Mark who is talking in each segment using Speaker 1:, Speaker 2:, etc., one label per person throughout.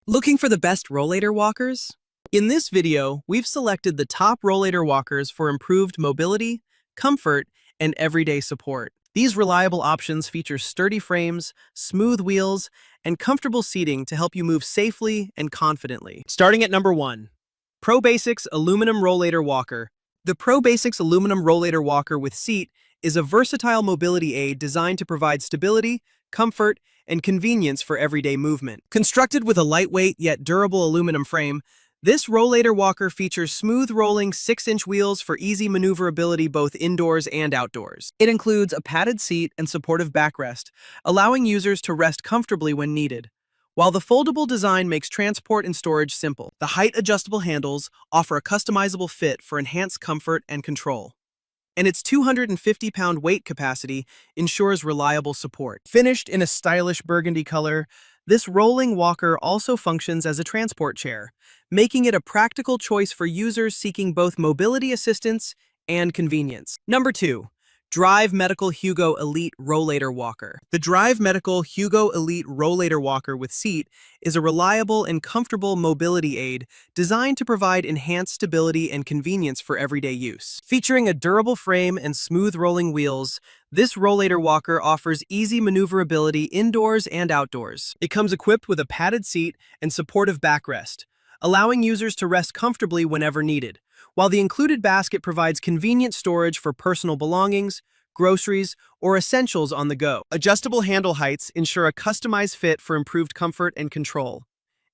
Speaker 1: Looking for the best rollator walkers? In this video, we've selected the top rollator walkers for improved mobility, comfort, and everyday support. These reliable options feature sturdy frames, smooth wheels, and comfortable seating to help you move safely and confidently. Starting at number 1, ProBasics Aluminum Rollator Walker. The ProBasics Aluminum Rollator Walker with seat is a versatile mobility aid designed to provide stability, comfort, and convenience for everyday movement. Constructed with a lightweight yet durable aluminum frame, this rollator walker features smooth rolling 6-inch wheels for easy maneuverability both indoors and outdoors. It includes a padded seat and supportive backrest, allowing users to rest comfortably when needed. While the foldable design makes transport and storage simple, the height-adjustable handles offer a customizable fit for enhanced comfort and control. And its 250-pound weight capacity ensures reliable support. Finished in a stylish burgundy color, this rolling walker also functions as a transport chair, making it a practical choice for users seeking both mobility assistance and convenience. Number 2. Drive Medical Hugo Elite Rollator Walker. The Drive Medical Hugo Elite Rollator Walker with seat is a reliable and comfortable mobility aid designed to provide enhanced stability and convenience for everyday use. Featuring a durable frame and smooth rolling wheels, this rollator walker offers easy maneuverability indoors and outdoors. It comes equipped with a padded seat and supportive backrest, allowing users to rest comfortably whenever needed, while the included basket provides convenient storage for personal belongings, groceries, or essentials on the go. Adjustable handle heights ensure a customized fit for improved comfort and control,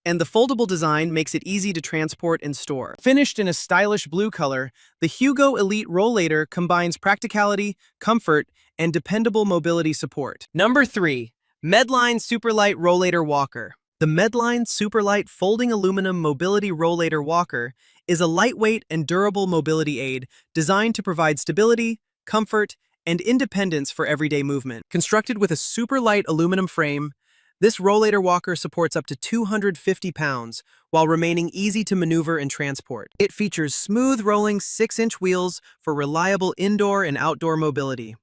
Speaker 1: and the foldable design makes it easy to transport and store. Finished in a stylish blue color, the Hugo Elite Rollator combines practicality, comfort, and dependable mobility support. Number 3. Medline Superlight Rollator Walker. The Medline Superlight Folding Aluminum Mobility Rollator Walker is a lightweight and durable mobility aid designed to provide stability, comfort, and independence for everyday movement. Constructed with a super light aluminum frame, this rollator walker supports up to 250 pounds while remaining easy to maneuver and transport. It features smooth rolling 6-inch wheels for reliable indoor and outdoor mobility,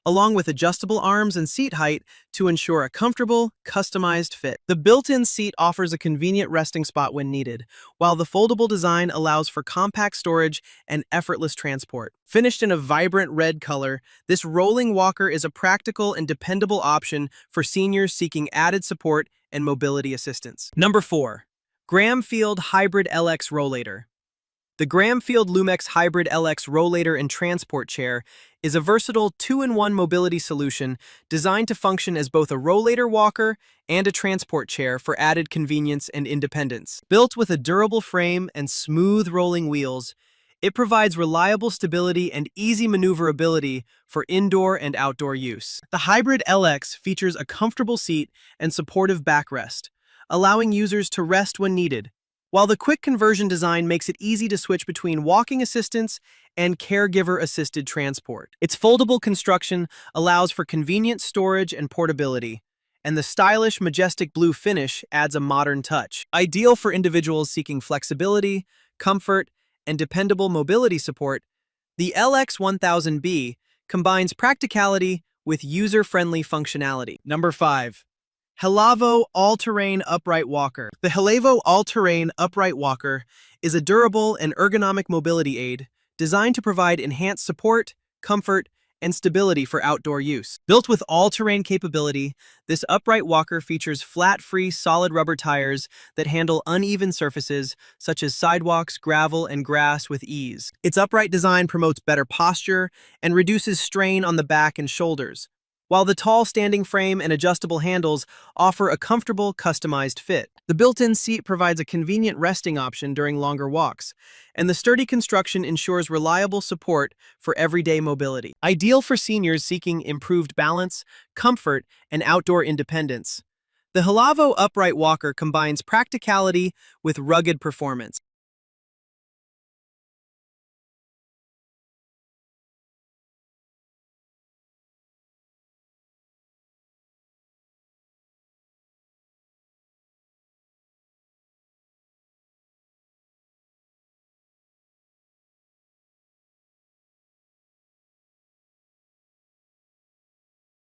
Speaker 1: along with adjustable arms and seat height to ensure a comfortable, customized fit. The built-in seat offers a convenient resting spot when needed, while the foldable design allows for compact storage and effortless transport. Finished in a vibrant red color, this rolling walker is a practical and dependable option for seniors seeking added support and mobility assistance. Number 4. Grahamfield HybridLX Rollator. The Grahamfield Lumex HybridLX Rollator and Transport Chair is a versatile 2-in-1 mobility solution designed to function as both a rollator walker and a transport chair for added convenience and independence. Built with a durable frame and smooth rolling wheels, it provides reliable stability and easy maneuverability for indoor and outdoor use. The HybridLX features a comfortable seat and supportive backrest, allowing users to rest when needed, while the quick conversion design makes it easy to switch between walking assistance and caregiver-assisted transport. Its foldable construction allows for convenient storage and portability, and the stylish, majestic blue finish adds a modern touch. Ideal for individuals seeking flexibility, comfort, and dependable mobility support, the LX1000B combines practicality with user-friendly functionality. Number 5. Helavo All-Terrain Upright Walker. The Helavo All-Terrain Upright Walker is a durable and ergonomic mobility aid designed to provide enhanced support, comfort, and stability for outdoor use. Built with all-terrain capability, this upright walker features flat-free solid rubber tires that handle uneven surfaces such as sidewalks, gravel, and grass with ease. Its upright design promotes better posture and reduces strain on the back and shoulders, while the tall standing frame and adjustable handles offer a comfortable, customized fit. The built-in seat provides a convenient resting option during longer walks, and the sturdy construction ensures reliable support for everyday mobility. Ideal for seniors seeking improved balance, comfort, and outdoor independence, the Helavo upright walker combines practicality with rugged performance.